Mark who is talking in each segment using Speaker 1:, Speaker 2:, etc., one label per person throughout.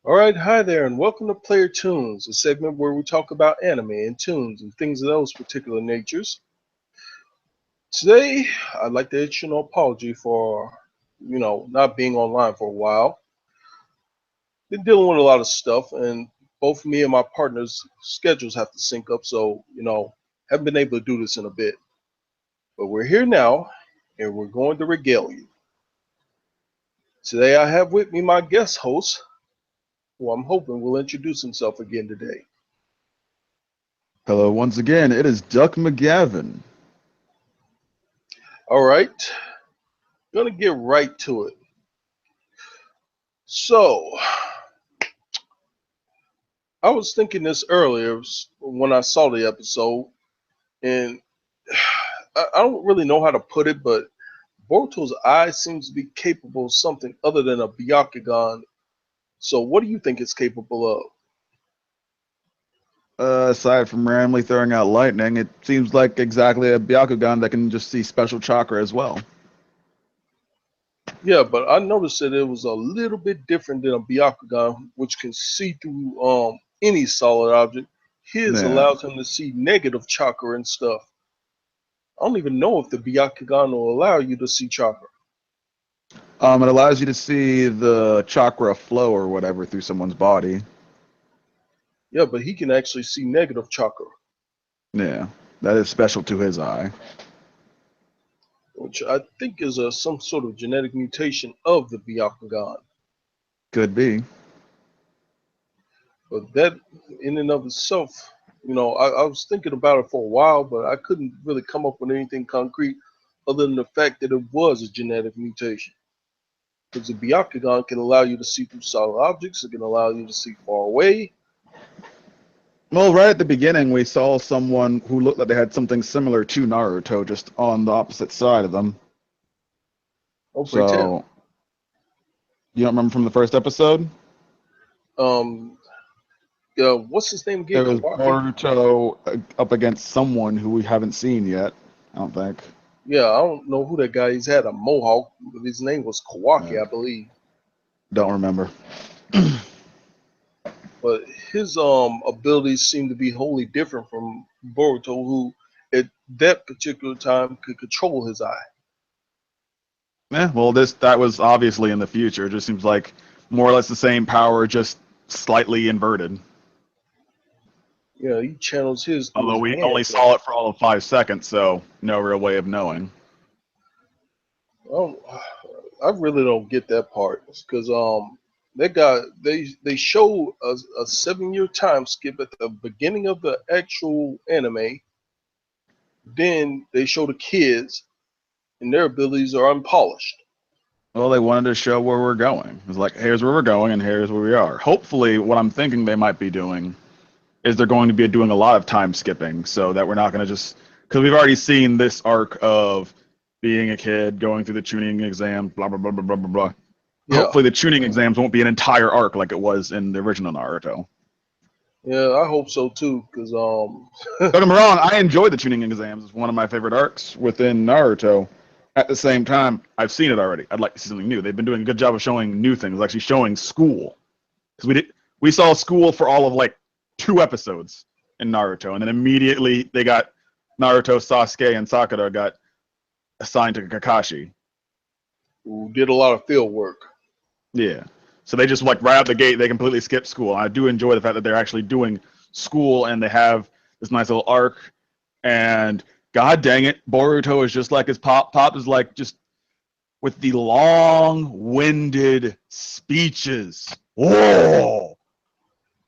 Speaker 1: Alright, hi there, and welcome to Player Toons, a segment where we talk about anime and tunes and things of those particular natures. Today, I'd like to issue an apology for, not being online for a while. Been dealing with a lot of stuff, and both me and my partner's schedules have to sync up, so, haven't been able to do this in a bit. But we're here now, and we're going to regale you. Today, I have with me my guest host, who I'm hoping will introduce himself again today.
Speaker 2: Hello, once again, it is Duck McGavin.
Speaker 1: Alright, gonna get right to it. So, I was thinking this earlier when I saw the episode, and I don't really know how to put it, but Boruto's eye seems to be capable of something other than a Byakugan. So, what do you think it's capable of?
Speaker 2: Aside from randomly throwing out lightning, it seems like exactly a Byakugan that can just see special chakra as well.
Speaker 1: Yeah, but I noticed that it was a little bit different than a Byakugan, which can see through any solid object. His
Speaker 2: Yeah.
Speaker 1: allows him to see negative chakra and stuff. I don't even know if the Byakugan will allow you to see chakra.
Speaker 2: It allows you to see the chakra flow or whatever through someone's body.
Speaker 1: Yeah, but he can actually see negative chakra,
Speaker 2: Yeah, that is special to his eye.
Speaker 1: which I think is some sort of genetic mutation of the Byakugan.
Speaker 2: Could be.
Speaker 1: But that, in and of itself, I was thinking about it for a while, but I couldn't really come up with anything concrete other than the fact that it was a genetic mutation. Because the Byakugan can allow you to see through solid objects, it can allow you to see far away.
Speaker 2: Well, right at the beginning, we saw someone who looked like they had something similar to Naruto, just on the opposite side of them.
Speaker 1: Oh, pray tell.
Speaker 2: So, you don't remember from the first episode?
Speaker 1: Um, yeah, what's his name
Speaker 2: It
Speaker 1: again?
Speaker 2: was
Speaker 1: Kawaki?
Speaker 2: Boruto up against someone who we haven't seen yet, I don't think.
Speaker 1: Yeah, I don't know who that guy is. He's had a mohawk, but his name was Kawaki,
Speaker 2: Yeah,
Speaker 1: I believe.
Speaker 2: don't remember.
Speaker 1: But his abilities seem to be wholly different from Boruto, who at that particular time could control his eye.
Speaker 2: Yeah, well, that was obviously in the future. It just seems like more or less the same power, just slightly inverted.
Speaker 1: He channels his through
Speaker 2: Although
Speaker 1: his
Speaker 2: we only
Speaker 1: hands.
Speaker 2: saw it for all of 5 seconds, so no real way of knowing.
Speaker 1: I, don't, I really don't get that part because that guy they show a 7 year time skip at the beginning of the actual anime. Then they show the kids and their abilities are unpolished.
Speaker 2: Well, they wanted to show where we're going. It's like, here's where we're going, and here's where we are. Hopefully, what I'm thinking they might be doing is they're going to be doing a lot of time skipping, so that we're not going to just because we've already seen this arc of being a kid, going through the tuning exam, blah blah blah blah blah blah blah.
Speaker 1: Yeah,
Speaker 2: Hopefully, the tuning exams won't be an entire arc like it was in the original Naruto.
Speaker 1: yeah, I hope so too. Because
Speaker 2: Don't get me wrong, I enjoy the tuning exams. It's one of my favorite arcs within Naruto. At the same time, I've seen it already. I'd like to see something new. They've been doing a good job of showing new things, actually showing school. Because we saw school for all of like 2 episodes in Naruto, and then immediately they got Naruto, Sasuke, and Sakura got assigned to Kakashi.
Speaker 1: who did a lot of field work.
Speaker 2: Yeah. So they just like right out the gate, they completely skipped school. I do enjoy the fact that they're actually doing school and they have this nice little arc. And god dang it, Boruto is just like his pop. Pop is like just with the long-winded speeches. Whoa!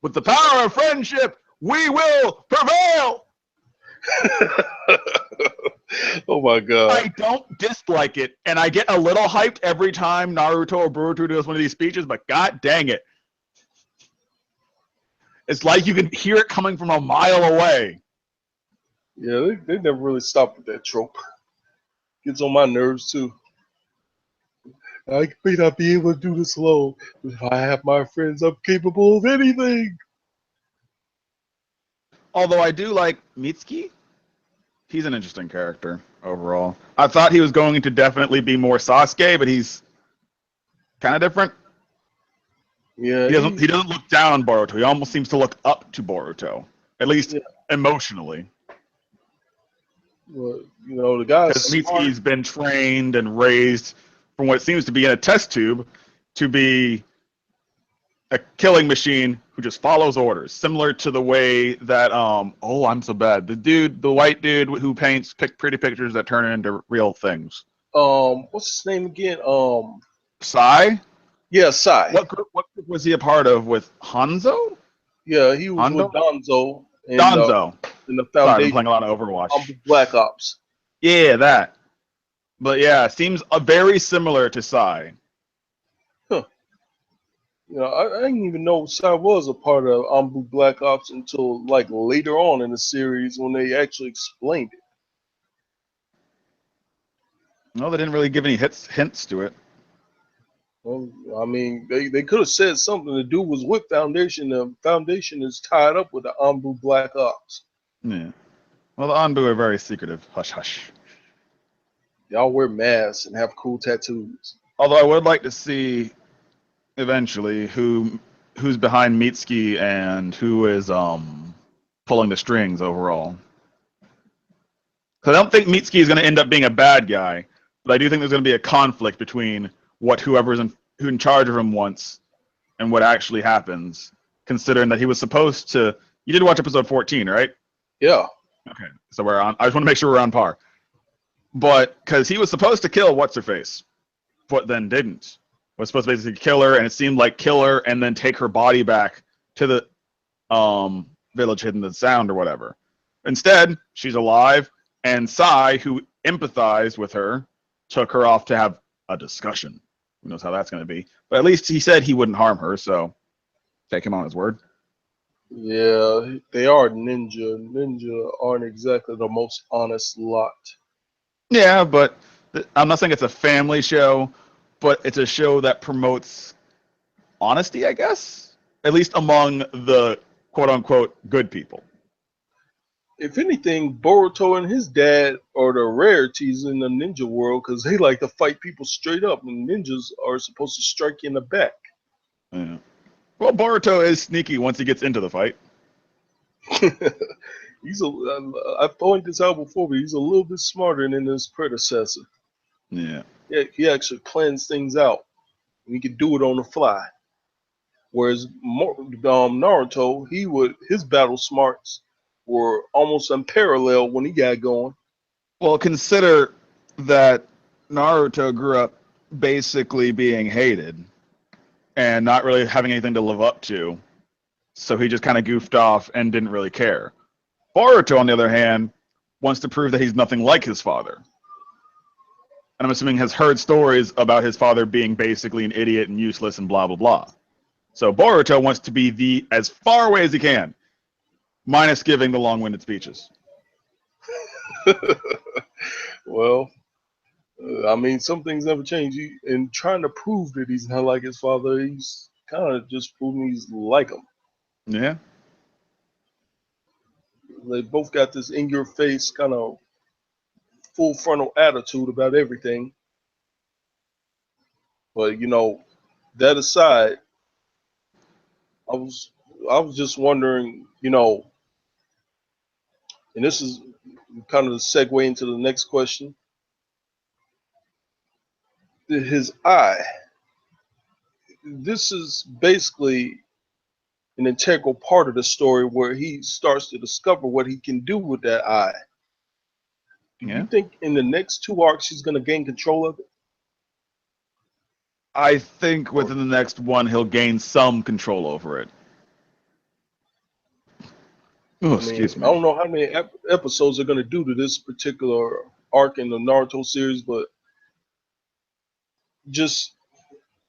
Speaker 2: With the power of friendship, we will prevail.
Speaker 1: Oh my god.
Speaker 2: I don't dislike it, and I get a little hyped every time Naruto or Boruto does one of these speeches, but god dang it. It's like you can hear it coming from a mile away.
Speaker 1: Yeah, they never really stopped with that trope. Gets on my nerves too. I may not be able to do this alone, but if I have my friends, I'm capable of anything.
Speaker 2: Although I do like Mitsuki. He's an interesting character overall. I thought he was going to definitely be more Sasuke, but he's kind of different.
Speaker 1: Yeah,
Speaker 2: He doesn't look down on Boruto. He almost seems to look up to Boruto, at least
Speaker 1: yeah.
Speaker 2: emotionally.
Speaker 1: Well, the guy's
Speaker 2: Because
Speaker 1: smart.
Speaker 2: Mitsuki's been trained and raised from what seems to be in a test tube to be a killing machine who just follows orders, similar to the way that oh, I'm so bad. The white dude who paints pretty pictures that turn into real things.
Speaker 1: What's his name again?
Speaker 2: Sai?
Speaker 1: Yeah, Sai.
Speaker 2: What group was he a part of with Hanzo?
Speaker 1: Yeah, he was with
Speaker 2: Hondo?
Speaker 1: Donzo
Speaker 2: Donzo.
Speaker 1: in the
Speaker 2: Sorry, I've been
Speaker 1: Foundation
Speaker 2: playing a lot of Overwatch.
Speaker 1: Black Ops.
Speaker 2: Yeah, that. But yeah, seems very similar to Sai.
Speaker 1: Huh. I didn't even know Sai was a part of Ambu Black Ops until like later on in the series when they actually explained it.
Speaker 2: No, they didn't really give any hints to it.
Speaker 1: Well, I mean, they could have said something. The dude was with Foundation. The Foundation is tied up with the Ambu Black Ops.
Speaker 2: Yeah. Well, the Anbu are very secretive. Hush, hush.
Speaker 1: Y'all wear masks and have cool tattoos.
Speaker 2: Although I would like to see eventually who's behind Mitsuki and who is pulling the strings overall. Because I don't think Mitsuki is going to end up being a bad guy, but I do think there's going to be a conflict between what whoever's who in charge of him wants and what actually happens. Considering that he was supposed to, you did watch episode 14, right?
Speaker 1: Yeah.
Speaker 2: Okay, so we're on. I just want to make sure we're on par. But because he was supposed to kill what's her face, but then didn't. Was supposed to basically kill her, and it seemed like kill her and then take her body back to the village hidden in the sound or whatever. Instead, she's alive, and Sai, who empathized with her, took her off to have a discussion. Who knows how that's going to be? But at least he said he wouldn't harm her, so take him on his word.
Speaker 1: Yeah, they are ninja. Ninja aren't exactly the most honest lot.
Speaker 2: Yeah, but I'm not saying it's a family show, but it's a show that promotes honesty, I guess, at least among the quote unquote good people.
Speaker 1: If anything, Boruto and his dad are the rarities in the ninja world because they like to fight people straight up, and ninjas are supposed to strike you in the back.
Speaker 2: Yeah. Well, Boruto is sneaky once he gets into the fight.
Speaker 1: I've pointed this out before, but he's a little bit smarter than his predecessor.
Speaker 2: Yeah.
Speaker 1: Yeah, he actually plans things out. And he can do it on the fly. Whereas Naruto, his battle smarts were almost unparalleled when he got going.
Speaker 2: Well, consider that Naruto grew up basically being hated and not really having anything to live up to. So he just kind of goofed off and didn't really care. Boruto, on the other hand, wants to prove that he's nothing like his father. And I'm assuming has heard stories about his father being basically an idiot and useless and blah, blah, blah. So Boruto wants to be as far away as he can, minus giving the long-winded speeches.
Speaker 1: Well, I mean, some things never change. In trying to prove that he's not like his father, he's kind of just proving he's like him.
Speaker 2: Yeah.
Speaker 1: They both got this in your face kind of full frontal attitude about everything. But that aside, I was I was just wondering, and this is kind of the segue into the next question. His eye. This is basically an integral part of the story where he starts to discover what he can do with that eye. Do you
Speaker 2: Yeah.
Speaker 1: think in the next two arcs he's going to gain control of it?
Speaker 2: I think
Speaker 1: Or,
Speaker 2: within the next one he'll gain some control over it. Oh,
Speaker 1: I mean,
Speaker 2: excuse
Speaker 1: I
Speaker 2: me.
Speaker 1: don't know how many episodes they're going to do to this particular arc in the Naruto series, but just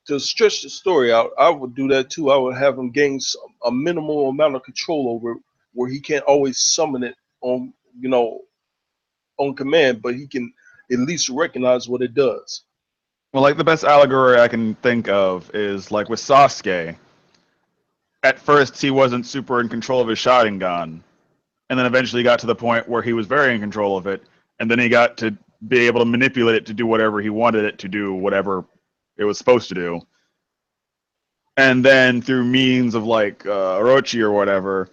Speaker 1: to stretch the story out, I would do that too. I would have him gain a minimal amount of control over it, where he can't always summon it on command, but he can at least recognize what it does.
Speaker 2: Well, like the best allegory I can think of is like with Sasuke. At first, he wasn't super in control of his Sharingan, and then eventually got to the point where he was very in control of it, and then he got to be able to manipulate it to do whatever he wanted it to do, whatever it was supposed to do. and then through means of like Orochi or whatever,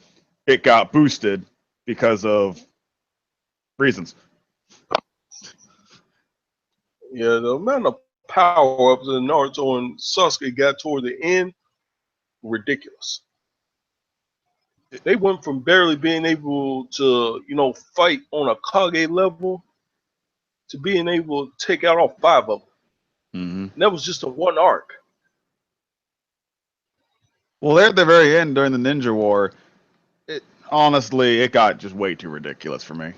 Speaker 2: it got boosted because of reasons.
Speaker 1: Yeah, the amount of power ups that Naruto and Sasuke got toward the end, ridiculous. They went from barely being able to, fight on a Kage level to being able to take out all five of them.
Speaker 2: Mm-hmm.
Speaker 1: And that was just a one arc.
Speaker 2: Well, there at the very end during the Ninja War, honestly, it got just way too ridiculous for me.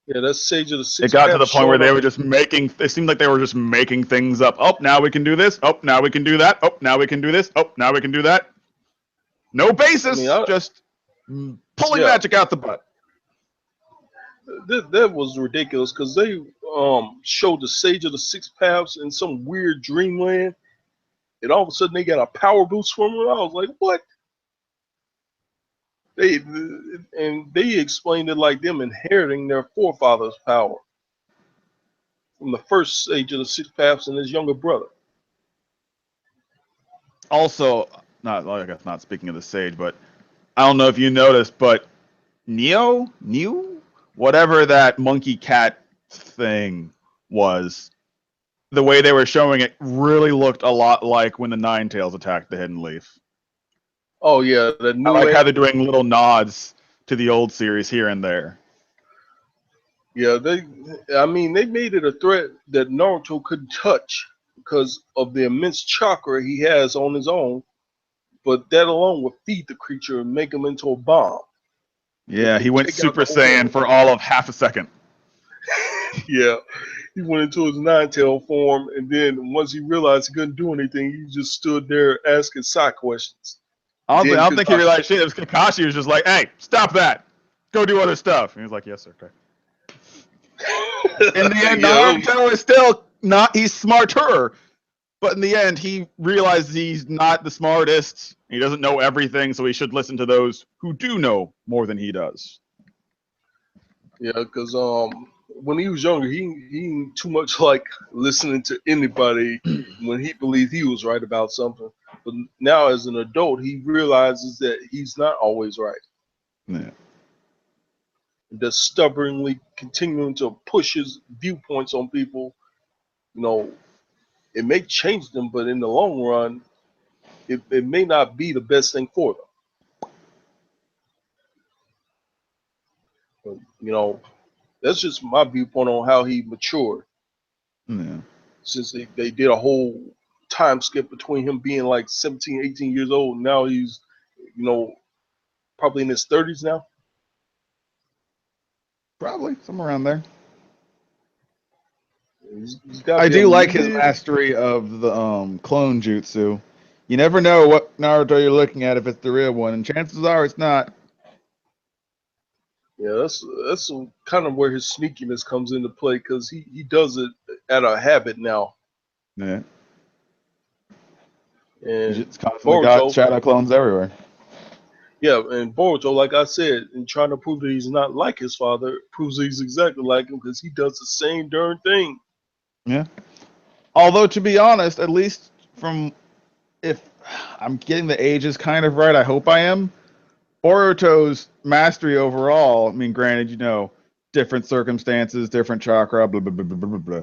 Speaker 1: Yeah, that Sage of the
Speaker 2: It
Speaker 1: Six
Speaker 2: got to the
Speaker 1: Paths
Speaker 2: point where
Speaker 1: showing
Speaker 2: they
Speaker 1: up.
Speaker 2: were just making. It seemed like they were just making things up. Oh, now we can do this. Oh, now we can do that. Oh, now we can do this. Oh, now we can do that. No
Speaker 1: I mean,
Speaker 2: basis, just pulling
Speaker 1: yeah,
Speaker 2: magic out the butt.
Speaker 1: that was ridiculous because they showed the Sage of the Six Paths in some weird dreamland, and all of a sudden they got a power boost from it. I was like, what? They explained it like them inheriting their forefathers' power from the first Sage of the Six Paths and his younger brother.
Speaker 2: Also, not well, I guess not speaking of the sage, but I don't know if you noticed, but Neo, whatever that monkey cat thing was, the way they were showing it really looked a lot like when the Nine Tails attacked the Hidden Leaf.
Speaker 1: Oh yeah, the
Speaker 2: I
Speaker 1: new
Speaker 2: like how they're doing little nods to the old series here and there.
Speaker 1: yeah, they made it a threat that Naruto couldn't touch because of the immense chakra he has on his own, but that alone would feed the creature and make him into a bomb. It
Speaker 2: Yeah, he
Speaker 1: could
Speaker 2: went
Speaker 1: take out
Speaker 2: Super
Speaker 1: the whole
Speaker 2: Saiyan
Speaker 1: world.
Speaker 2: for all of half a second.
Speaker 1: Yeah. He went into his nine-tail form, and then once he realized he couldn't do anything, he just stood there asking side questions.
Speaker 2: Honestly,
Speaker 1: Then
Speaker 2: I don't think he
Speaker 1: Kakashi,
Speaker 2: realized shit. It was Kakashi was just like, "Hey, stop that! Go do other stuff." And he was like, "Yes, sir." Okay. In the end,
Speaker 1: yeah,
Speaker 2: Naruto is still not. He's smarter, but in the end, he realized he's not the smartest. He doesn't know everything, so he should listen to those who do know more than he does.
Speaker 1: yeah, because when he was younger, he too much like listening to anybody when he believed he was right about something. But now, as an adult, he realizes that he's not always right.
Speaker 2: Yeah.
Speaker 1: Just stubbornly continuing to push his viewpoints on people, you know, it may change them, but in the long run, it may not be the best thing for them. But, that's just my viewpoint on how he matured.
Speaker 2: Yeah.
Speaker 1: Since they did a whole time skip between him being like 17, 18 years old. Now he's, you know, probably in his 30s now.
Speaker 2: Probably somewhere around there.
Speaker 1: He's got to
Speaker 2: I
Speaker 1: be a
Speaker 2: do like his
Speaker 1: little.
Speaker 2: mastery of the clone jutsu. You never know what Naruto you're looking at if it's the real one, and chances are it's not.
Speaker 1: Yeah, that's kind of where his sneakiness comes into play because he does it at a habit now.
Speaker 2: Yeah. He's
Speaker 1: And
Speaker 2: just constantly got
Speaker 1: Boruto,
Speaker 2: shadow clones everywhere.
Speaker 1: yeah, and Boruto, like I said, in trying to prove that he's not like his father, proves that he's exactly like him because he does the same darn thing.
Speaker 2: Yeah. Although to be honest, at least from if I'm getting the ages kind of right, I hope I am. Boruto's mastery overall, I mean, granted, different circumstances, different chakra, blah, blah, blah, blah, blah, blah.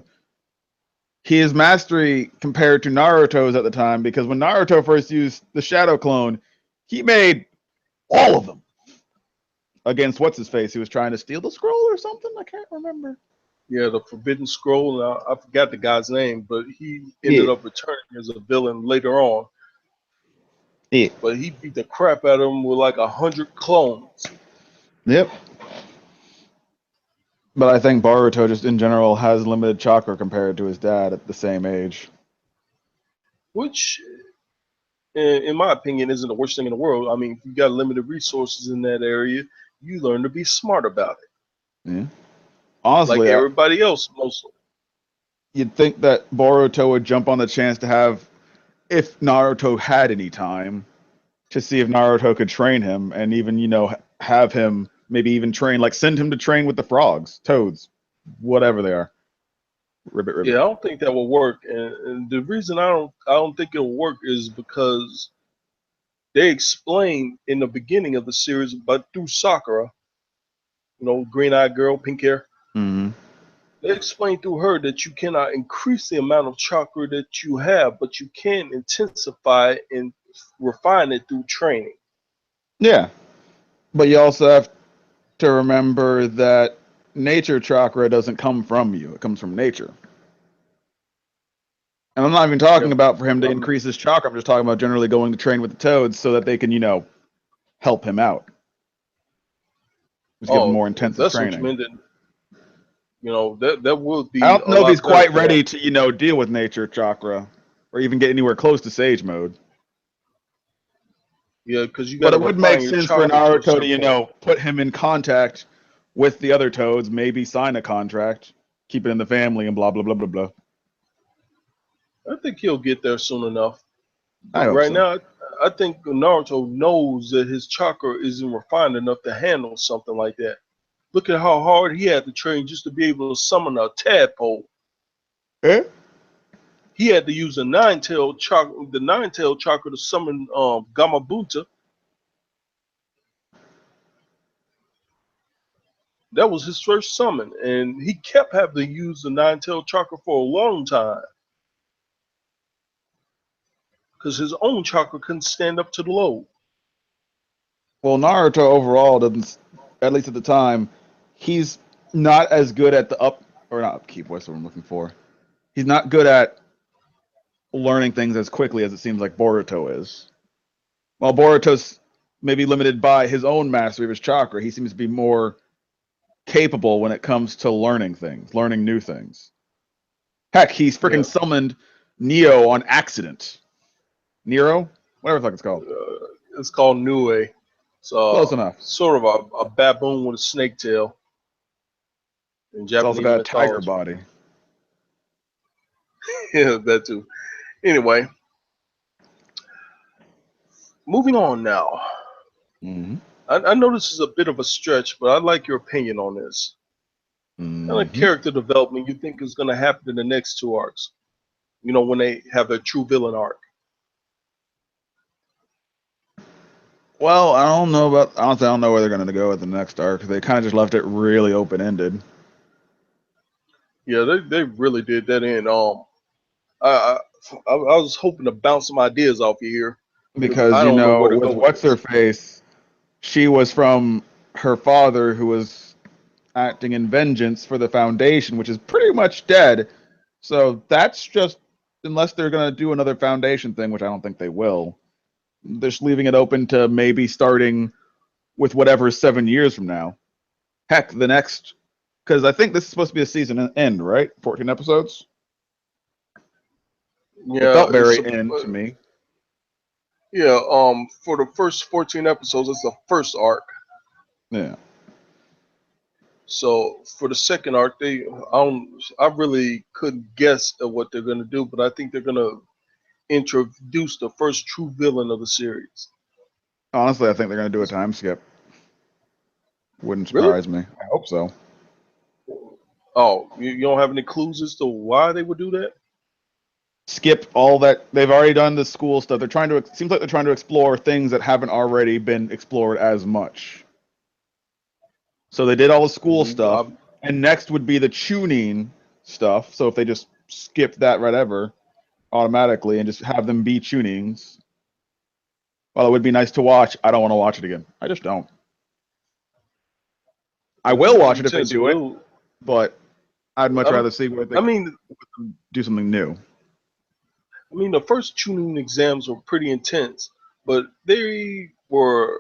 Speaker 2: His mastery compared to Naruto's at the time, because when Naruto first used the Shadow Clone, he made all of them against what's his face. He was trying to steal the scroll or something. I can't remember.
Speaker 1: Yeah, the Forbidden Scroll. I forgot the guy's name, but he ended
Speaker 2: Yeah,
Speaker 1: up returning as a villain later on.
Speaker 2: yeah,
Speaker 1: But he beat the crap out of him with like 100 clones.
Speaker 2: yep. But I think Boruto just in general has limited chakra compared to his dad at the same age.
Speaker 1: Which, in my opinion, isn't the worst thing in the world. I mean, if you got limited resources in that area, you learn to be smart about it,
Speaker 2: Yeah.
Speaker 1: like
Speaker 2: Honestly,
Speaker 1: everybody else mostly.
Speaker 2: you'd think that Boruto would jump on the chance to have, if Naruto had any time, to see if Naruto could train him and even, have him maybe even train, like send him to train with the frogs, toads, whatever they are. Ribbit,
Speaker 1: Yeah, I
Speaker 2: ribbit.
Speaker 1: don't think that will work, and the reason I don't think it'll work is because they explain in the beginning of the series, but through Sakura, green eyed girl, pink hair.
Speaker 2: Hmm.
Speaker 1: They explain through her that you cannot increase the amount of chakra that you have, but you can intensify and refine it through training.
Speaker 2: Yeah, but you also have to remember that nature chakra doesn't come from you; it comes from nature. And I'm not even talking
Speaker 1: Yep.
Speaker 2: about for him to
Speaker 1: I mean,
Speaker 2: increase his chakra. I'm just talking about generally going to train with the toads so that they can, help him out. Just give him
Speaker 1: oh,
Speaker 2: more
Speaker 1: if
Speaker 2: intensive
Speaker 1: that's what you
Speaker 2: training.
Speaker 1: mean, then that would
Speaker 2: I
Speaker 1: be
Speaker 2: don't
Speaker 1: a
Speaker 2: know if he's
Speaker 1: lot better
Speaker 2: quite
Speaker 1: for him.
Speaker 2: ready to, deal with nature chakra or even get anywhere close to sage mode.
Speaker 1: Yeah, because you got
Speaker 2: But
Speaker 1: to
Speaker 2: it would make
Speaker 1: refine your
Speaker 2: sense for
Speaker 1: chakra to a
Speaker 2: Naruto to,
Speaker 1: certain point.
Speaker 2: put him in contact with the other toads, maybe sign a contract, keep it in the family, and blah blah blah blah blah.
Speaker 1: I think he'll get there soon enough.
Speaker 2: I
Speaker 1: But
Speaker 2: hope
Speaker 1: right
Speaker 2: so.
Speaker 1: now, I think Naruto knows that his chakra isn't refined enough to handle something like that. Look at how hard he had to train just to be able to summon a tadpole.
Speaker 2: Eh?
Speaker 1: He had to use the nine tail chakra to summon Gamabunta. That was his first summon, and he kept having to use the nine tail chakra for a long time because his own chakra couldn't stand up to the load.
Speaker 2: Well, Naruto overall doesn't, at least at the time, he's not as good at the up or not upkeep. What's what I'm looking for? He's not good at learning things as quickly as it seems like Boruto is. While Boruto's maybe limited by his own mastery of his chakra, he seems to be more capable when it comes to learning things, learning new things. Heck, he's freaking
Speaker 1: Yeah,
Speaker 2: summoned Neo on accident. Nero? Whatever the fuck it's called.
Speaker 1: it's called Nue. It's
Speaker 2: Close enough.
Speaker 1: sort of a baboon with a snake tail in
Speaker 2: It's also
Speaker 1: Japanese
Speaker 2: got a tiger
Speaker 1: mythology.
Speaker 2: body.
Speaker 1: Yeah, that too. Anyway, moving on now.
Speaker 2: Hmm.
Speaker 1: I know this is a bit of a stretch, but I'd like your opinion on this. What kind of
Speaker 2: Hmm.
Speaker 1: character development you think is going to happen in the next two arcs? When they have their true villain arc.
Speaker 2: Well, I don't know about. Honestly, I don't know where they're going to go with the next arc. They kind of just left it really open ended.
Speaker 1: Yeah, they really did that in. I, I was hoping to bounce some ideas off you here because
Speaker 2: Because,
Speaker 1: I don't know where to
Speaker 2: with
Speaker 1: go with
Speaker 2: what's her
Speaker 1: this.
Speaker 2: face, she was from her father who was acting in vengeance for the Foundation, which is pretty much dead. So that's just, unless they're going to do another Foundation thing, which I don't think they will, they're just leaving it open to maybe starting with whatever 7 years from now. Heck, the next, because I think this is supposed to be a season end, right? 14 episodes? It
Speaker 1: Yeah,
Speaker 2: felt very end to me.
Speaker 1: yeah. For the first 14 episodes, it's the first arc.
Speaker 2: Yeah.
Speaker 1: So for the second arc, I really couldn't guess at what they're gonna do, but I think they're gonna introduce the first true villain of the series.
Speaker 2: Honestly, I think they're going to do a time skip. Wouldn't
Speaker 1: Really?
Speaker 2: surprise me. I hope so.
Speaker 1: Oh, you don't have any clues as to why they would do that?
Speaker 2: Skip all that. They've already done the school stuff. They're trying to, it seems like they're trying to explore things that haven't already been explored as much. So they did all the school stuff,
Speaker 1: Um,
Speaker 2: and next would be the tuning stuff. So if they just skip that right ever automatically and just have them be tunings, while it would be nice to watch, I don't want to watch it again. I just don't. I
Speaker 1: it's
Speaker 2: will
Speaker 1: pretty
Speaker 2: watch it if they
Speaker 1: intense.
Speaker 2: do it, but I'd much rather see where they
Speaker 1: I mean,
Speaker 2: do something new.
Speaker 1: the first tuning exams were pretty intense, but they were.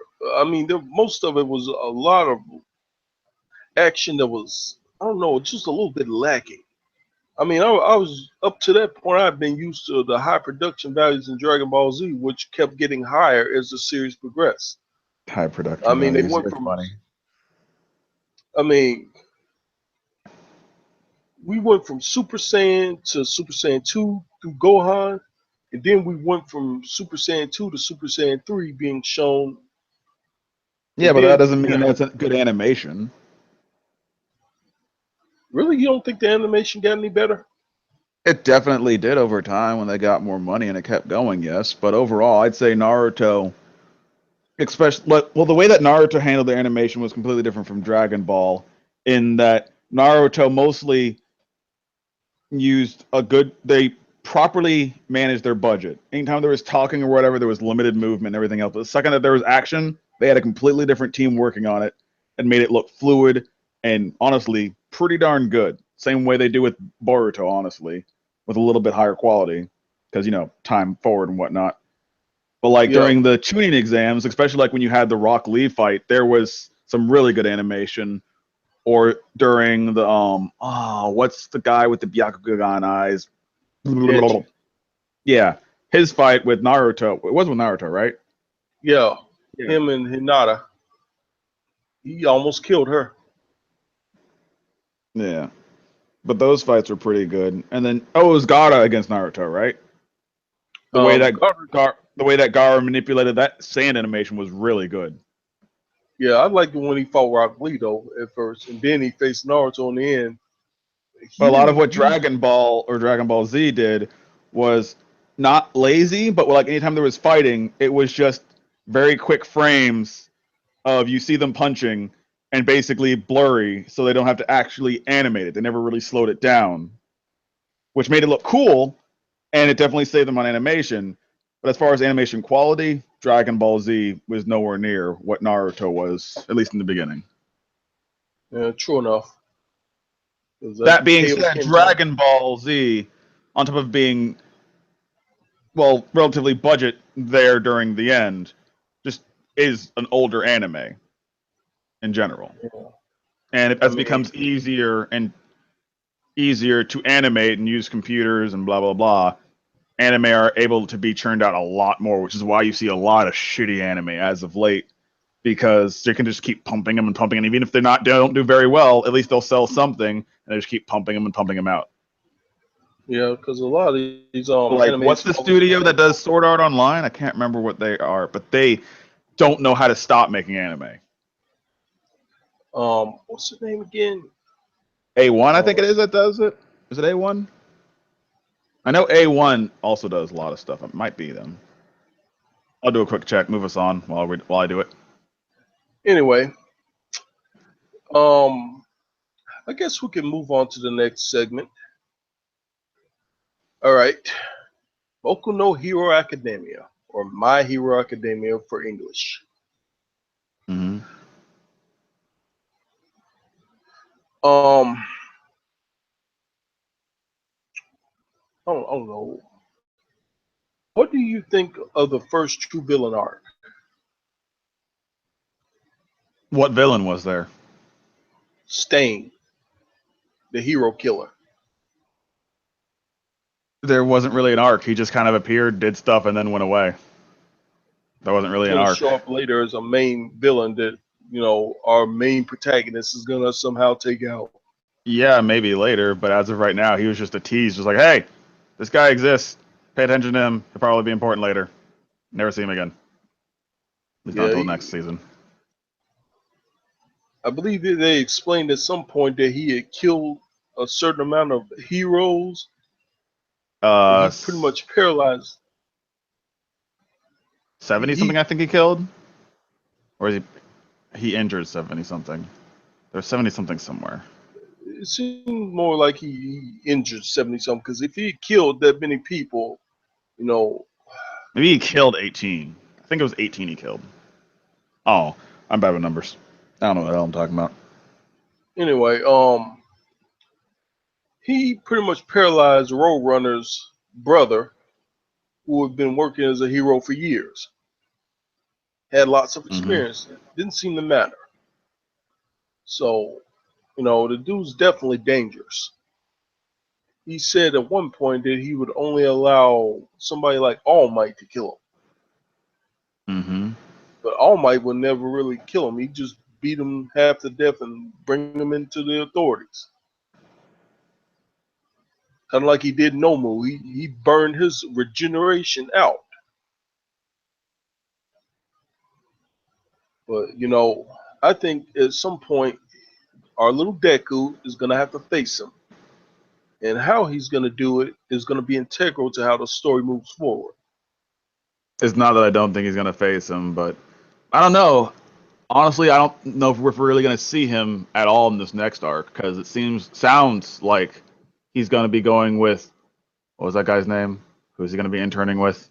Speaker 1: Most of it was a lot of action that was, I don't know, just a little bit lacking. I was up to that point. I've been used to the high production values in Dragon Ball Z, which kept getting higher as the series progressed.
Speaker 2: High
Speaker 1: I
Speaker 2: production
Speaker 1: mean, they
Speaker 2: values.
Speaker 1: went
Speaker 2: You're
Speaker 1: from,
Speaker 2: funny.
Speaker 1: I mean, we went from Super Saiyan to Super Saiyan 2 through Gohan, and then we went from Super Saiyan 2 to Super Saiyan 3 being shown,
Speaker 2: Yeah,
Speaker 1: and
Speaker 2: but that
Speaker 1: then
Speaker 2: doesn't mean that's a good animation.
Speaker 1: really, you don't think the animation got any better?
Speaker 2: It definitely did over time when they got more money and it kept going, yes. But overall, I'd say Naruto, especially, well, the way that Naruto handled their animation was completely different from Dragon Ball, in that Naruto mostly used they properly managed their budget. Anytime there was talking or whatever, there was limited movement and everything else. But the second that there was action, they had a completely different team working on it and made it look fluid and honestly pretty darn good. Same way they do with Boruto, honestly, with a little bit higher quality because time forward and whatnot. But like
Speaker 1: Yeah,
Speaker 2: during the tuning exams, especially like when you had the Rock Lee fight, there was some really good animation. Or during the what's the guy with the Byakugan eyes?
Speaker 1: Deji.
Speaker 2: Yeah, his fight with Naruto. It was with Naruto, right?
Speaker 1: Yeah,
Speaker 2: Yeah.
Speaker 1: him and Hinata. He almost killed her.
Speaker 2: Yeah. But those fights were pretty good. And then it was Gaara against Naruto, right? The way that
Speaker 1: Carter.
Speaker 2: the way that Gaara manipulated that sand animation was really good.
Speaker 1: Yeah, I liked it when he fought Rock Lee though at first, and then he faced Naruto in the end.
Speaker 2: But
Speaker 1: He
Speaker 2: a lot of
Speaker 1: didn't
Speaker 2: what
Speaker 1: use.
Speaker 2: Dragon Ball or Dragon Ball Z did was not lazy, but like anytime there was fighting, it was just very quick frames of you see them punching and basically blurry so they don't have to actually animate it. They never really slowed it down, which made it look cool and it definitely saved them on animation. But as far as animation quality, Dragon Ball Z was nowhere near what Naruto was, at least in the beginning.
Speaker 1: Yeah, true enough. Because
Speaker 2: That
Speaker 1: that
Speaker 2: being
Speaker 1: Kale
Speaker 2: said,
Speaker 1: Kenshin.
Speaker 2: Dragon Ball Z, on top of being, well, relatively budget there during the end, just is an older anime in general.
Speaker 1: Yeah,
Speaker 2: And
Speaker 1: I
Speaker 2: as it
Speaker 1: mean,
Speaker 2: becomes easier to animate and use computers and blah blah blah, anime are able to be churned out a lot more, which is why you see a lot of shitty anime as of late because they can just keep pumping them and pumping, and even if don't do very well, at least they'll sell something, and they just keep pumping them and pumping them out.
Speaker 1: yeah, because a lot of these
Speaker 2: Like,
Speaker 1: animes
Speaker 2: what's
Speaker 1: fall
Speaker 2: the
Speaker 1: into
Speaker 2: studio that does Sword Art Online? I can't remember what they are, but they don't know how to stop making anime.
Speaker 1: what's the name again?
Speaker 2: A1, I think
Speaker 1: Uh,
Speaker 2: it is that does it. Is it A1? I know A1 also does a lot of stuff. It might be them. I'll do a quick check. Move us on while I do it.
Speaker 1: anyway, um, I guess we can move on to the next segment. All right, Boku no Hero Academia, or My Hero Academia for English.
Speaker 2: Mm-hmm.
Speaker 1: Um, I don't know. What do you think of the first true villain arc?
Speaker 2: What villain was there?
Speaker 1: Stain, the hero killer.
Speaker 2: There wasn't really an arc. He just kind of appeared, did stuff, and then went away. That wasn't
Speaker 1: He's
Speaker 2: really an
Speaker 1: gonna
Speaker 2: arc.
Speaker 1: show up later as a main villain that our main protagonist is gonna somehow take out.
Speaker 2: Yeah, maybe later, but as of right now, he was just a tease. Just like, hey, this guy exists. Pay attention to him. He'll probably be important later. Never see him again. At least not
Speaker 1: Yeah,
Speaker 2: until next season.
Speaker 1: I believe that they explained at some point that he had killed a certain amount of heroes.
Speaker 2: Uh,
Speaker 1: He pretty much paralyzed.
Speaker 2: 70 something,
Speaker 1: He
Speaker 2: I think he killed. Or is he injured 70 something? There's 70 something somewhere.
Speaker 1: it seemed more like he injured 70 something because if he had killed that many people, you know.
Speaker 2: Maybe he killed 18. I think it was 18 he killed. Oh, I'm bad with numbers. I don't know what the hell I'm talking about.
Speaker 1: Anyway, he pretty much paralyzed Roadrunner's brother, who had been working as a hero for years. Had lots of
Speaker 2: Mm-hmm.
Speaker 1: experience. Didn't seem to matter. So, the dude's definitely dangerous. He said at one point that he would only allow somebody like All Might to kill him.
Speaker 2: Mm-hmm.
Speaker 1: But All Might would never really kill him. He'd just beat him half to death and bring him into the authorities. Kind of like he did Nomu. He burned his regeneration out. But, I think at some point our little Deku is going to have to face him. and how he's going to do it is going to be integral to how the story moves forward.
Speaker 2: It's not that I don't think he's gonna face him, but I don't know. Honestly, I don't know if we're really gonna see him at all in this next arc because it sounds like he's gonna be going with what was that guy's name? Who's he gonna be interning with?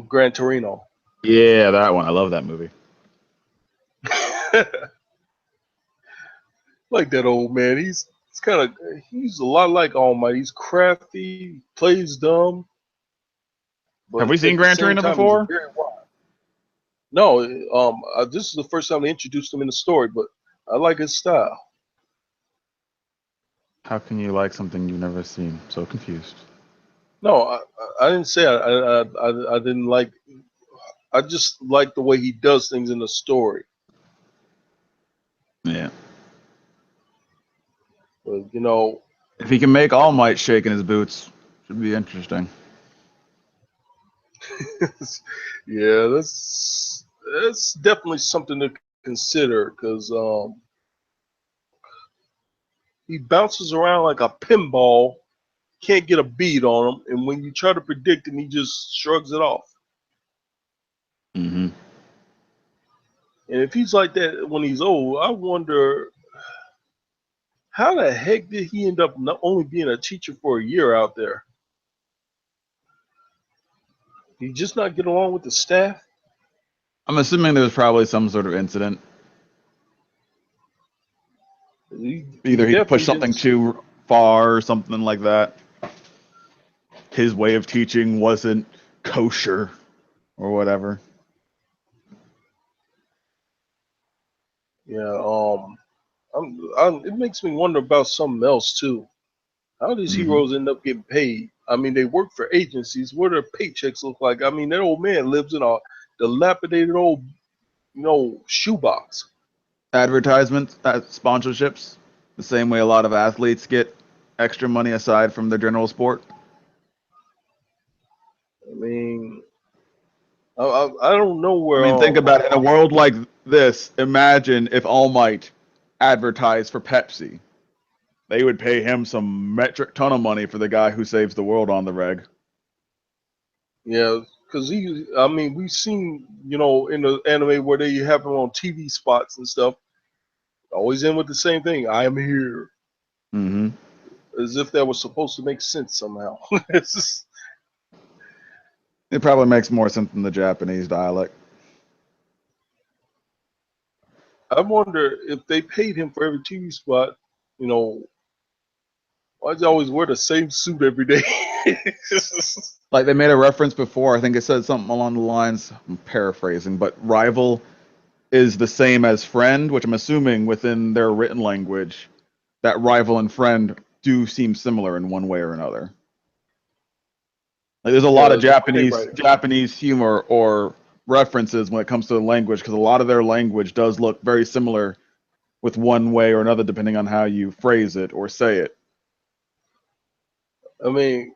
Speaker 1: Gran Torino.
Speaker 2: Yeah, that one. I love that movie.
Speaker 1: Like that old man. He's a lot like All Might. He's crafty, plays dumb,
Speaker 2: Have
Speaker 1: but
Speaker 2: we seen
Speaker 1: at the
Speaker 2: Gran
Speaker 1: same
Speaker 2: Torino
Speaker 1: time he's
Speaker 2: before?
Speaker 1: very wise. No, this is the first time they introduced him in the story, but I like his style.
Speaker 2: How can you like something you've never seen? So confused.
Speaker 1: No, I didn't say I didn't like. I just like the way he does things in the story.
Speaker 2: Yeah.
Speaker 1: But you know,
Speaker 2: If he can make All Might shake in his boots, should be interesting.
Speaker 1: yeah, that's definitely something to consider because he bounces around like a pinball, can't get a beat on him, and when you try to predict him, he just shrugs it off.
Speaker 2: Mm-hmm.
Speaker 1: And if he's like that when he's old, I wonder how the heck did he end up not only being a teacher for a year out there? Did he just not get along with the staff?
Speaker 2: I'm assuming there was probably some sort of incident.
Speaker 1: He
Speaker 2: Either he pushed
Speaker 1: definitely
Speaker 2: something
Speaker 1: didn't.
Speaker 2: too far or something like that. His way of teaching wasn't kosher or whatever.
Speaker 1: Yeah. It makes me wonder about something else too. How these
Speaker 2: Mm-hmm.
Speaker 1: heroes end up getting paid? I mean, they work for agencies. What do their paychecks look like? I mean, that old man lives in a dilapidated old, shoebox.
Speaker 2: Advertisements, sponsorships, the same way a lot of athletes get extra money aside from their general sport.
Speaker 1: I mean, I don't know
Speaker 2: I
Speaker 1: where.
Speaker 2: mean, think about it. In a world like this, imagine if All Might advertised for Pepsi. They would pay him some metric ton of money for the guy who saves the world on the reg.
Speaker 1: Yeah, because I mean, we've seen, in the anime where they have him on TV spots and stuff, always end with the same thing. I am here,
Speaker 2: Mm-hmm.
Speaker 1: as if that was supposed to make sense somehow. It's just,
Speaker 2: It probably makes more sense than the Japanese dialect.
Speaker 1: I wonder if they paid him for every TV spot, you know, why'd you always wear the same suit every day?
Speaker 2: Like they made a reference before. I think it said something along the lines. I'm paraphrasing, but rival is the same as friend, which I'm assuming within their written language, that rival and friend do seem similar in one way or another. Like there's a lot of
Speaker 1: Yeah, the way they
Speaker 2: Japanese
Speaker 1: write it.
Speaker 2: Japanese humor or references when it comes to the language because a lot of their language does look very similar with one way or another depending on how you phrase it or say it.
Speaker 1: I mean,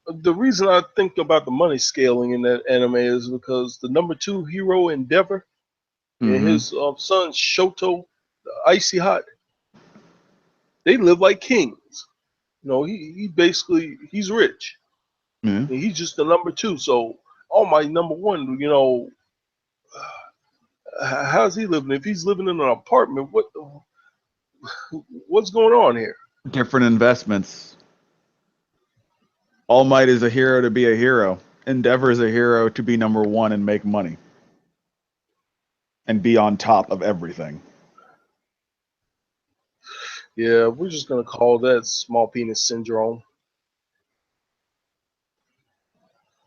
Speaker 1: the reason I think about the money scaling in that anime is because the number two hero, Endeavor, and
Speaker 2: Mm-hmm.
Speaker 1: his son Shoto, Icy Hot, they live like kings. He basically he's rich.
Speaker 2: Yeah.
Speaker 1: And he's just the number two. So, oh my number one, how's he living? If he's living in an apartment, what's going on here?
Speaker 2: Different investments. All Might is a hero to be a hero. Endeavor is a hero to be number one and make money and be on top of everything.
Speaker 1: Yeah, we're just gonna call that small penis syndrome.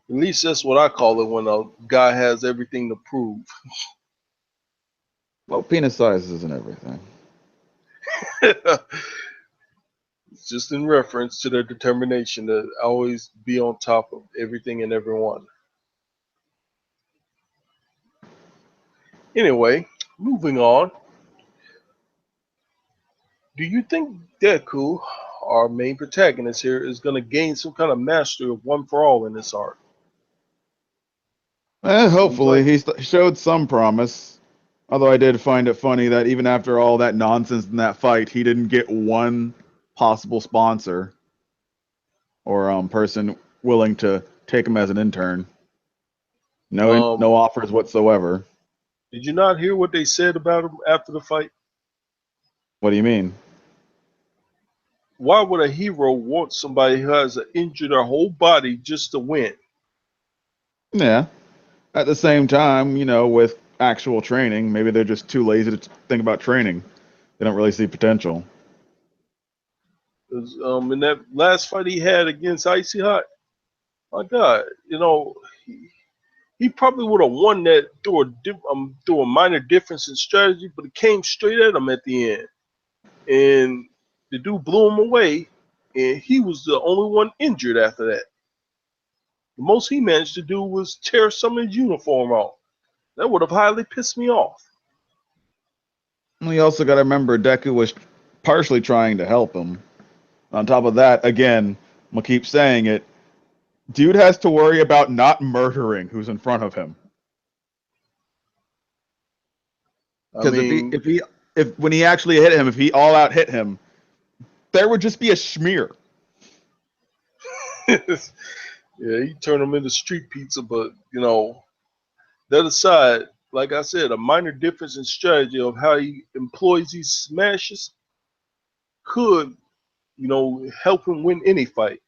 Speaker 1: At least that's what I call it when a guy has everything to prove.
Speaker 2: Well, penis size isn't everything.
Speaker 1: It's just in reference to their determination to always be on top of everything and everyone. Anyway, moving on. Do you think Deku, our main protagonist here, is going to gain some kind of mastery of one for all in this arc? What do you
Speaker 2: Hopefully,
Speaker 1: think?
Speaker 2: he showed some promise. Although I did find it funny that even after all that nonsense in that fight, he didn't get one. possible sponsor or person willing to take him as an intern.
Speaker 1: Um,
Speaker 2: No offers whatsoever.
Speaker 1: did you not hear what they said about him after the fight?
Speaker 2: What do you mean?
Speaker 1: Why would a hero want somebody who has injured their whole body just to win?
Speaker 2: Yeah. At the same time, with actual training, maybe they're just too lazy to think about training. They don't really see potential.
Speaker 1: 'Cause, in that last fight he had against Icy Hot, my God, he probably would have won that through a minor difference in strategy, but it came straight at him at the end, and the dude blew him away, and he was the only one injured after that. The most he managed to do was tear some of his uniform off. That would have highly pissed me off.
Speaker 2: We also got to remember Deku was partially trying to help him. On top of that, again, I'm gonna keep saying it. Dude has to worry about not murdering who's in front of him.
Speaker 1: I
Speaker 2: Because
Speaker 1: mean,
Speaker 2: if when he actually hit him, if he all out hit him, there would just be a smear.
Speaker 1: yeah, he turned him into street pizza, but that aside, like I said, a minor difference in strategy of how he employs these smashes could, help him win any fight.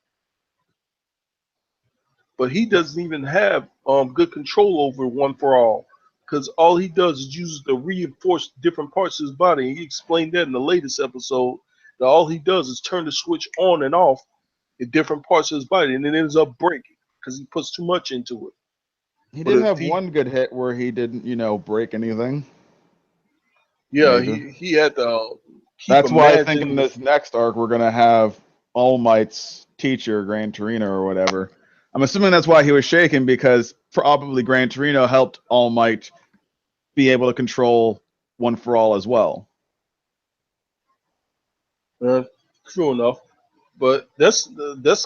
Speaker 1: But he doesn't even have good control over one for all, because all he does is use to reinforce different parts of his body. He explained that in the latest episode. That all he does is turn the switch on and off in different parts of his body, and it ends up breaking because he puts too much into it.
Speaker 2: He
Speaker 1: But
Speaker 2: did
Speaker 1: if
Speaker 2: have
Speaker 1: he,
Speaker 2: one good hit where he didn't, break anything
Speaker 1: yeah,
Speaker 2: major.
Speaker 1: he had to keep
Speaker 2: That's why I think in
Speaker 1: imagining.
Speaker 2: this next arc we're gonna have All Might's teacher, Gran Torino or whatever. I'm assuming that's why he was shaken because probably Gran Torino helped All Might be able to control One for All as well.
Speaker 1: Uh, True enough, but that's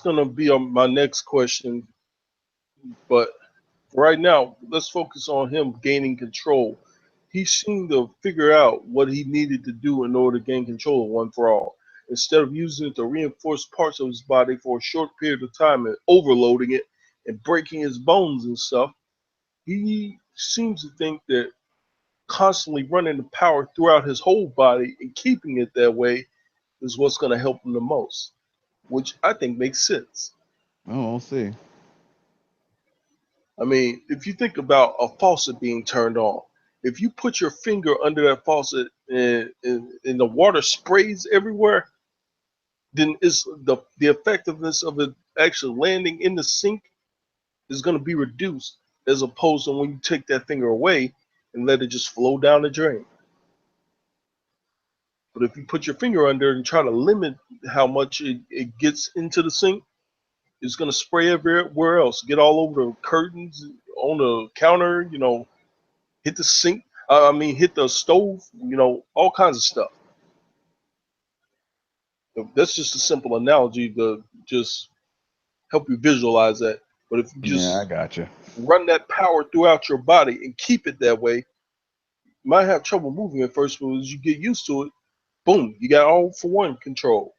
Speaker 1: gonna be on my next question. But right now, let's focus on him gaining control. He seemed to figure out what he needed to do in order to gain control of One for All. Instead of using it to reinforce parts of his body for a short period of time and overloading it and breaking his bones and stuff, he seems to think that constantly running the power throughout his whole body and keeping it that way is what's going to help him the most, which I think makes sense.
Speaker 2: Oh, we'll see.
Speaker 1: I mean, if you think about a faucet being turned on, if you put your finger under that faucet and the water sprays everywhere, then is the effectiveness of it actually landing in the sink is going to be reduced as opposed to when you take that finger away and let it just flow down the drain. But if you put your finger under it and try to limit how much it gets into the sink, it's going to spray everywhere else, get all over the curtains, on the counter, hit the sink. I mean, hit the stove. All kinds of stuff. That's just a simple analogy to just help you visualize that. But if you
Speaker 2: Yeah, I
Speaker 1: just
Speaker 2: gotcha.
Speaker 1: run that power throughout your body and keep it that way, you might have trouble moving at first, but as you get used to it, boom, you got all for one control.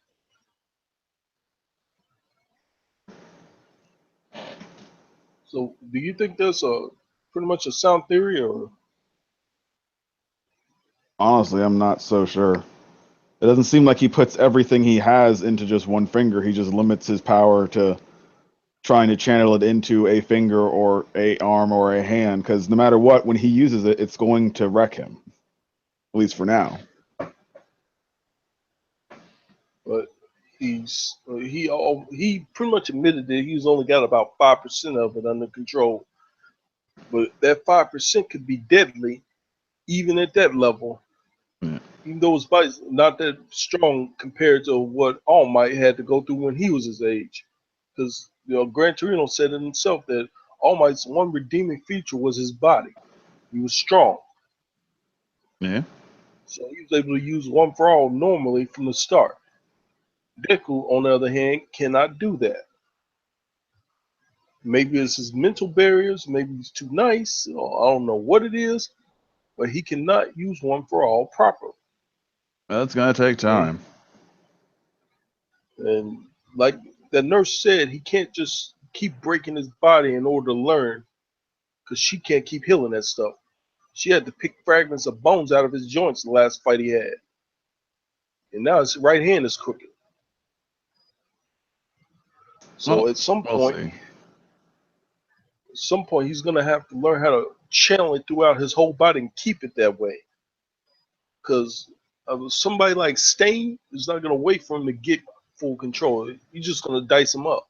Speaker 1: So, do you think that's a pretty much a sound theory, or
Speaker 2: Honestly, I'm not so sure. It doesn't seem like he puts everything he has into just one finger. He just limits his power to trying to channel it into a finger or a arm or a hand because no matter what, when he uses it, it's going to wreck him. At least for now.
Speaker 1: but he pretty much admitted that he's only got about 5% of it under control. But that 5% could be deadly even at that level,
Speaker 2: Yeah.
Speaker 1: even though his body's not that strong compared to what All Might had to go through when he was his age. Because Gran Torino said it himself that All Might's one redeeming feature was his body. He was strong,
Speaker 2: Yeah.
Speaker 1: so he was able to use One for All normally from the start. Deku, on the other hand, cannot do that. Maybe it's his mental barriers, maybe he's too nice, or I don't know what it is, but he cannot use One for All properly.
Speaker 2: That's gonna take
Speaker 1: And
Speaker 2: time.
Speaker 1: And like the nurse said, he can't just keep breaking his body in order to learn, because she can't keep healing that stuff. She had to pick fragments of bones out of his joints the last fight he had, and now his right hand is crooked. So
Speaker 2: Well, we'll see.
Speaker 1: at some point, he's gonna have to learn how to channel it throughout his whole body and keep it that way. Because somebody like Stain is not gonna wait for him to get full control. He's just gonna dice him up.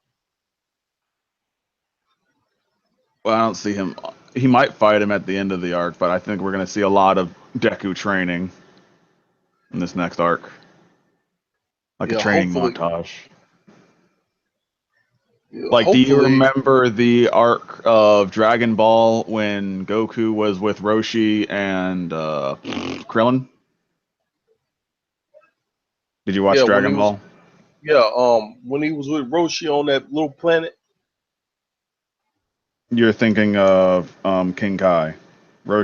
Speaker 2: Well, I don't see him. He might fight him at the end of the arc, but I think we're going to see a lot of Deku training in this next arc, like a
Speaker 1: Yeah,
Speaker 2: training
Speaker 1: hopefully.
Speaker 2: montage.
Speaker 1: Yeah,
Speaker 2: Like, do you
Speaker 1: hopefully.
Speaker 2: remember the arc of Dragon Ball when Goku was with Roshi and Krillin? Did you
Speaker 1: Yeah,
Speaker 2: watch Dragon Ball?
Speaker 1: when he was with Roshi on that little planet.
Speaker 2: You're thinking of King Kai.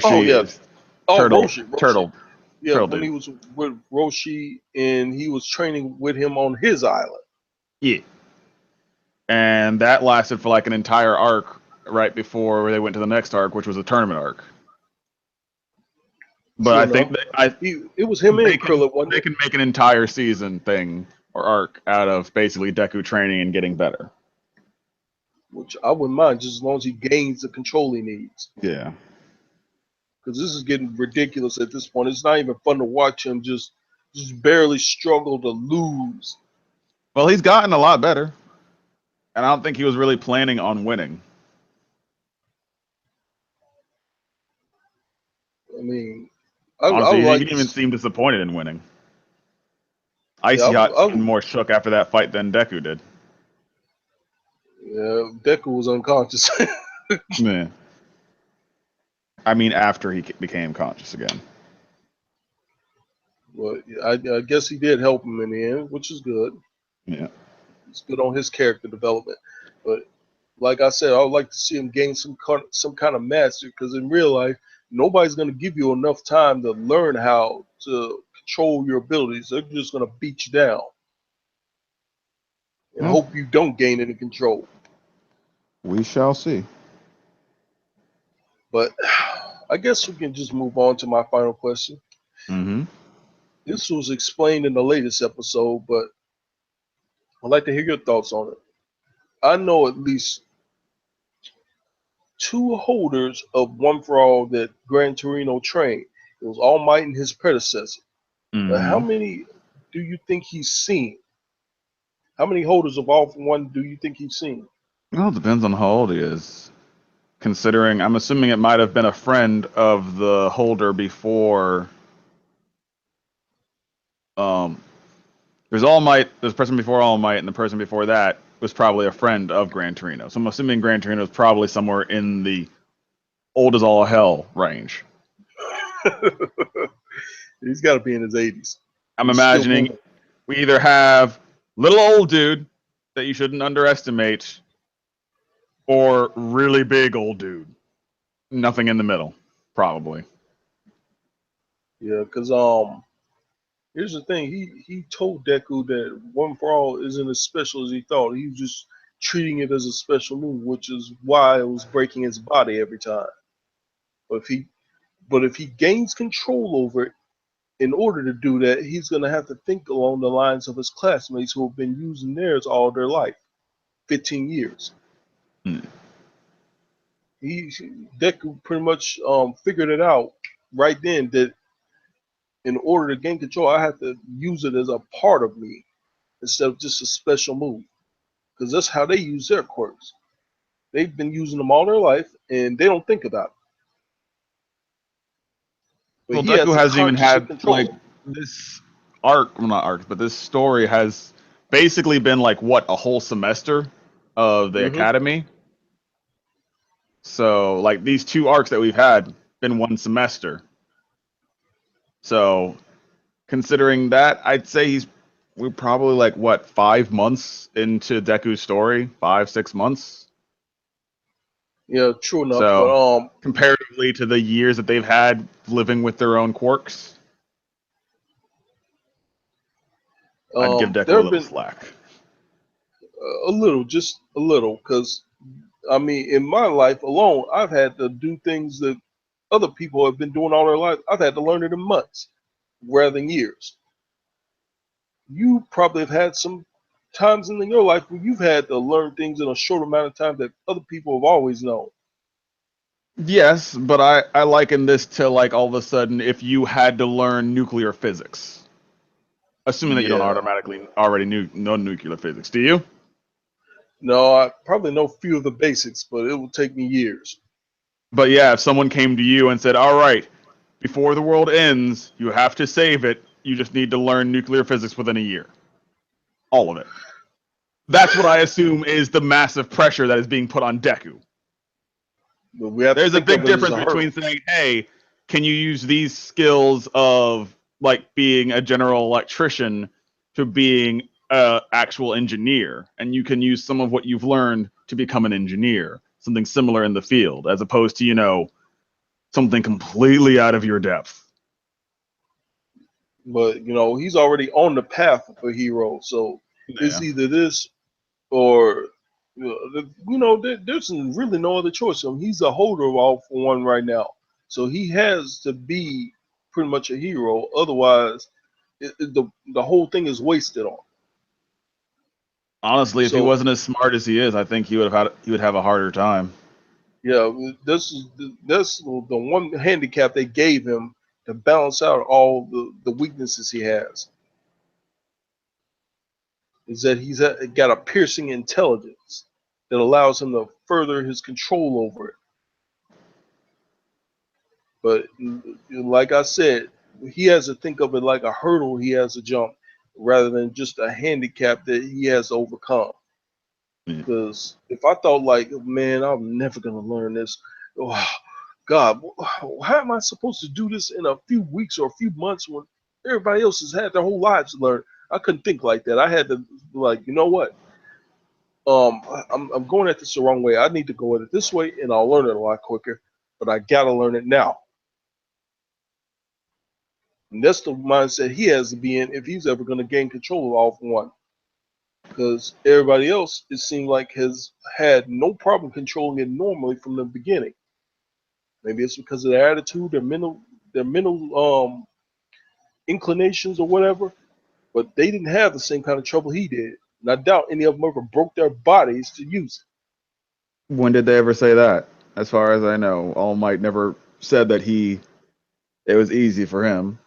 Speaker 1: Oh
Speaker 2: Roshi
Speaker 1: yeah.
Speaker 2: is
Speaker 1: Oh,
Speaker 2: turtle,
Speaker 1: Roshi.
Speaker 2: turtle,
Speaker 1: Yeah,
Speaker 2: turtle
Speaker 1: when
Speaker 2: dude.
Speaker 1: he was with Roshi and he was training with him on his island.
Speaker 2: Yeah. And that lasted for like an entire arc right before they went to the next arc, which was a tournament arc. But
Speaker 1: True
Speaker 2: I think
Speaker 1: enough.
Speaker 2: that
Speaker 1: It was him
Speaker 2: they
Speaker 1: and
Speaker 2: can
Speaker 1: Krillin, wasn't
Speaker 2: they
Speaker 1: it?
Speaker 2: can make an entire season thing or arc out of basically Deku training and getting better.
Speaker 1: Which I wouldn't mind, just as long as he gains the control he needs.
Speaker 2: Yeah.
Speaker 1: Because this is getting ridiculous at this point. It's not even fun to watch him just barely struggle to lose.
Speaker 2: Well, he's gotten a lot better, and I don't think he was really planning on winning.
Speaker 1: I mean, I
Speaker 2: Honestly,
Speaker 1: would
Speaker 2: he
Speaker 1: like
Speaker 2: didn't
Speaker 1: to.
Speaker 2: even seem disappointed in winning.
Speaker 1: Yeah,
Speaker 2: Icy Hot seemed more shook after that fight than Deku did.
Speaker 1: yeah, Deku was unconscious.
Speaker 2: Yeah. I mean, after he became conscious again.
Speaker 1: But I guess he did help him in the end, which is good.
Speaker 2: Yeah.
Speaker 1: It's good on his character development. But like I said, I would like to see him gain some kind of master, because in real life, nobody's going to give you enough time to learn how to control your abilities. They're just going to beat you down and
Speaker 2: Well,
Speaker 1: hope you don't gain any control.
Speaker 2: we shall see.
Speaker 1: But I guess we can just move on to my final question.
Speaker 2: Mm-hmm.
Speaker 1: This was explained in the latest episode, but I'd like to hear your thoughts on it. I know at least two holders of One for All that Gran Torino trained. It was All Might and his predecessor. How
Speaker 2: Mm-hmm.
Speaker 1: many do you think he's seen? How many holders of All for One do you think he's seen?
Speaker 2: Well, it depends on how old he is. Considering, I'm assuming it might have been a friend of the holder before. Um, there's All Might, there's a person before All Might, and the person before that was probably a friend of Gran Torino. So I'm assuming Gran Torino is probably somewhere in the old as all hell range.
Speaker 1: He's got to be in his 80s.
Speaker 2: I'm
Speaker 1: He's still
Speaker 2: imagining
Speaker 1: moving.
Speaker 2: we either have little old dude that you shouldn't underestimate, or really big old dude. Nothing in the middle, probably.
Speaker 1: Yeah, because here's the thing. He told Deku that One for All isn't as special as he thought. He was just treating it as a special move, which is why it was breaking his body every time. But if he gains control over it, in order to do that, he's going to have to think along the lines of his classmates who have been using theirs all their life, 15 years.
Speaker 2: Hmm.
Speaker 1: He Deku pretty much figured it out right then that in order to gain control, I have to use it as a part of me instead of just a special move. Because that's how they use their quirks. They've been using them all their life, and they don't think about it. But
Speaker 2: Well,
Speaker 1: he
Speaker 2: Deku
Speaker 1: has to
Speaker 2: hasn't even
Speaker 1: consciously
Speaker 2: had
Speaker 1: control
Speaker 2: like
Speaker 1: them.
Speaker 2: this arc, well, not arc, but this story has basically been like what, a whole semester of the
Speaker 1: Hmm.
Speaker 2: academy. So like these two arcs that we've had been one semester. So considering that, I'd say we're probably like what, 5 months into Deku's story, 5 6 months.
Speaker 1: Yeah, true enough. But
Speaker 2: So comparatively to the years that they've had living with their own quirks, I'd give Deku
Speaker 1: there
Speaker 2: a
Speaker 1: have
Speaker 2: little
Speaker 1: been
Speaker 2: slack.
Speaker 1: A little, just a little, because I mean, in my life alone, I've had to do things that other people have been doing all their life. I've had to learn it in months rather than years. You probably have had some times in your life where you've had to learn things in a short amount of time that other people have always known.
Speaker 2: Yes, but I liken this to like all of a sudden if you had to learn nuclear physics, assuming that you don't
Speaker 1: Yeah.
Speaker 2: automatically already know nuclear physics. Do you?
Speaker 1: No, I probably know few of the basics, but it will take me years.
Speaker 2: But yeah, if someone came to you and said, "All right, before the world ends, you have to save it. You just need to learn nuclear physics within a year, all of it." That's what I assume is the massive pressure that is being put on Deku.
Speaker 1: But we have to
Speaker 2: There's a
Speaker 1: think of
Speaker 2: big
Speaker 1: it as
Speaker 2: difference
Speaker 1: a
Speaker 2: between
Speaker 1: hurdle.
Speaker 2: saying, "Hey, can you use these skills of like being a general electrician to being a actual engineer, and you can use some of what you've learned to become an engineer, something similar in the field, as opposed to something completely out of your depth."
Speaker 1: But he's already on the path of a hero, so it's
Speaker 2: Yeah.
Speaker 1: either this or there's really no other choice. I mean, he's a holder of all for one right now, so he has to be pretty much a hero. Otherwise, the whole thing is wasted on.
Speaker 2: Honestly, if he
Speaker 1: So
Speaker 2: wasn't as smart as he is, I think he would have a harder time.
Speaker 1: yeah, this the one handicap they gave him to balance out all the weaknesses he has is that got a piercing intelligence that allows him to further his control over it. But like I said, he has to think of it like a hurdle he has to jump rather than just a handicap that he has to overcome.
Speaker 2: Yeah.
Speaker 1: Because if I thought like, man, I'm never gonna learn this, oh, God, how am I supposed to do this in a few weeks or a few months when everybody else has had their whole lives to learn? I couldn't think like that. I had to like, you know what? I'm going at this the wrong way. I need to go at it this way, and I'll learn it a lot quicker. But I gotta learn it now. And that's the mindset he has to be in if he's ever going to gain control of All For One. Because everybody else, it seems like, has had no problem controlling it normally from the beginning. Maybe it's because of their attitude, their mental inclinations or whatever. But they didn't have the same kind of trouble he did. And I doubt any of them ever broke their bodies to use
Speaker 2: When did they ever say that? As far as I know, All Might never said that it was easy for him.
Speaker 1: it.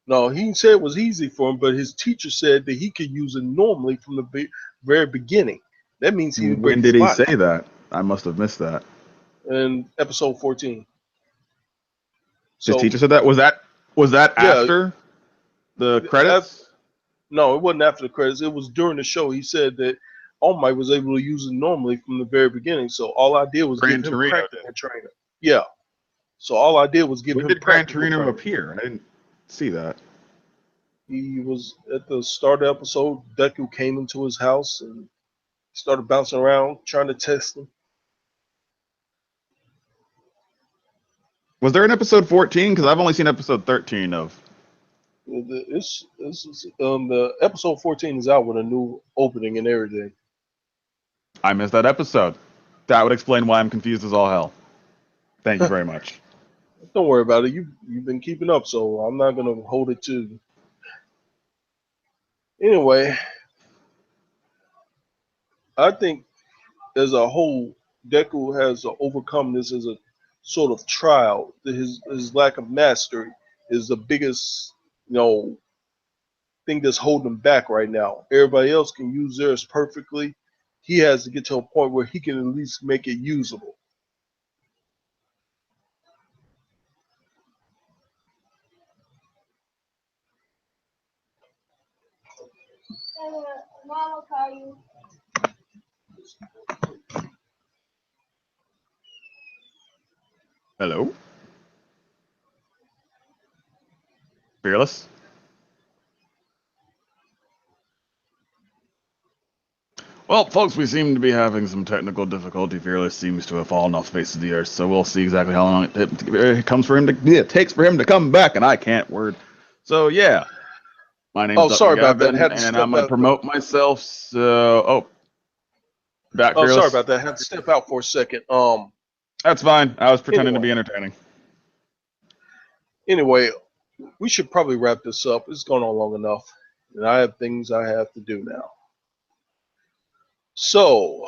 Speaker 1: No, he didn't say it was easy for him, but his teacher said that he could use it normally from the very beginning. That means he didn't break
Speaker 2: When
Speaker 1: his
Speaker 2: did he
Speaker 1: body.
Speaker 2: say that? I must have missed that.
Speaker 1: In episode 14.
Speaker 2: His
Speaker 1: So
Speaker 2: teacher said that. Was that
Speaker 1: yeah,
Speaker 2: after the
Speaker 1: af
Speaker 2: credits?
Speaker 1: no, it wasn't after the credits. It was during the show. He said that All Might was able to use it normally from the very beginning. So all I did was give
Speaker 2: Gran
Speaker 1: him
Speaker 2: Torino did.
Speaker 1: practical training. Yeah. So all I did was give
Speaker 2: When
Speaker 1: him
Speaker 2: did Gran
Speaker 1: practical
Speaker 2: Torino
Speaker 1: training.
Speaker 2: appear? I didn't see that.
Speaker 1: He was at the start of the episode. Deku came into his house and started bouncing around trying to test him.
Speaker 2: Was there an episode 14? Because I've only seen episode 13 of.
Speaker 1: The episode 14 is out with a new opening and everything.
Speaker 2: I missed that episode. That would explain why I'm confused as all hell. Thank you very much.
Speaker 1: Don't worry about it. You've been keeping up, so I'm not gonna hold it to you. Anyway, I think as a whole, Deku has to overcome this as a sort of trial. His lack of mastery is the biggest, you know, thing that's holding him back right now. Everybody else can use theirs perfectly. He has to get to a point where he can at least make it usable.
Speaker 3: Mom will call you.
Speaker 2: Hello? Fearless? Well, folks, we seem to be having some technical difficulty. Fearless seems to have fallen off the face of the earth, so we'll see exactly how long it comes for him to it takes for him to come back, and I can't word. So yeah, my name's
Speaker 1: Oh,
Speaker 2: Dr.
Speaker 1: sorry about that.
Speaker 2: Gavin,
Speaker 1: Had to
Speaker 2: and
Speaker 1: step
Speaker 2: I'm gonna
Speaker 1: out the.
Speaker 2: promote myself. So, oh, Back
Speaker 1: Oh, sorry
Speaker 2: fearless.
Speaker 1: about that. I had to step out for a second.
Speaker 2: That's fine. I was pretending to
Speaker 1: Anyway,
Speaker 2: be entertaining.
Speaker 1: anyway, we should probably wrap this up. It's gone on long enough, and I have things I have to do now. So,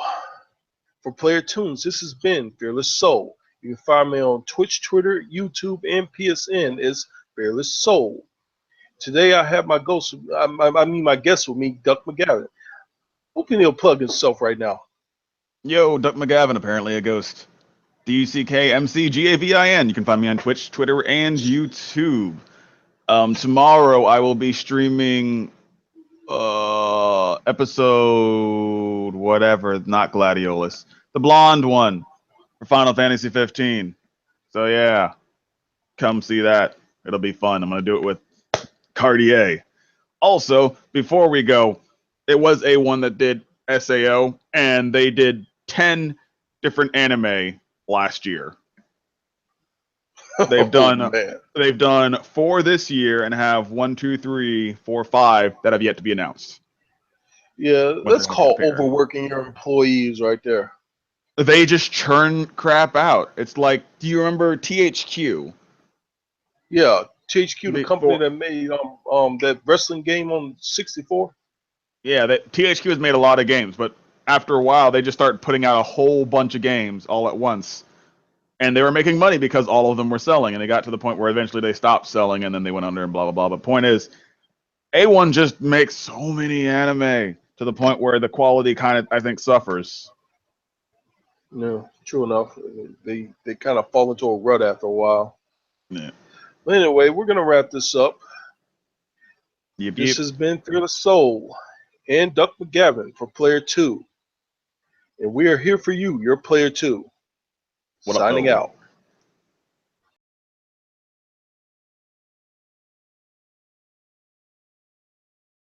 Speaker 1: for Player Tunes, this has been Fearless Soul. You can find me on Twitch, Twitter, YouTube, and PSN as Fearless Soul. Today I have my ghost, my guest with me, Duck McGavin. Hoping he'll plug himself right now.
Speaker 2: Yo, Duck McGavin, apparently a ghost. DUCKMCGAVIN. You can find me on Twitch, Twitter, and YouTube. Tomorrow I will be streaming episode whatever, not Gladiolus, the blonde one for Final Fantasy 15. So yeah, come see that. It'll be fun. I'm gonna do it with Cartier. Also, before we go, it was A1 that did SAO, and they did 10 different anime last year. They've
Speaker 1: Oh
Speaker 2: done
Speaker 1: man.
Speaker 2: they've done 4 this year and have 1, 2, 3, 4, 5 that have yet to be announced.
Speaker 1: Yeah,
Speaker 2: When
Speaker 1: that's
Speaker 2: they're going to
Speaker 1: called
Speaker 2: appear.
Speaker 1: overworking your employees right there.
Speaker 2: They just churn crap out. It's like, do you remember THQ?
Speaker 1: Yeah, THQ, the company
Speaker 2: Before,
Speaker 1: that made that wrestling game on 64.
Speaker 2: yeah, that THQ has made a lot of games, but after a while, they just started putting out a whole bunch of games all at once, and they were making money because all of them were selling, and they got to the point where eventually they stopped selling, and then they went under and blah blah blah. But point is, A1 just makes so many anime to the point where the quality kind of, I think, suffers.
Speaker 1: No, true enough. They kind of fall into a rut after a while.
Speaker 2: Yeah.
Speaker 1: But anyway, we're gonna wrap this up.
Speaker 2: Yep,
Speaker 1: This
Speaker 2: yep.
Speaker 1: has been Fearless Soul and Duck McGavin for Player 2. And we are here for you, your Player 2.
Speaker 2: What up,
Speaker 1: Signing
Speaker 2: though?
Speaker 1: out.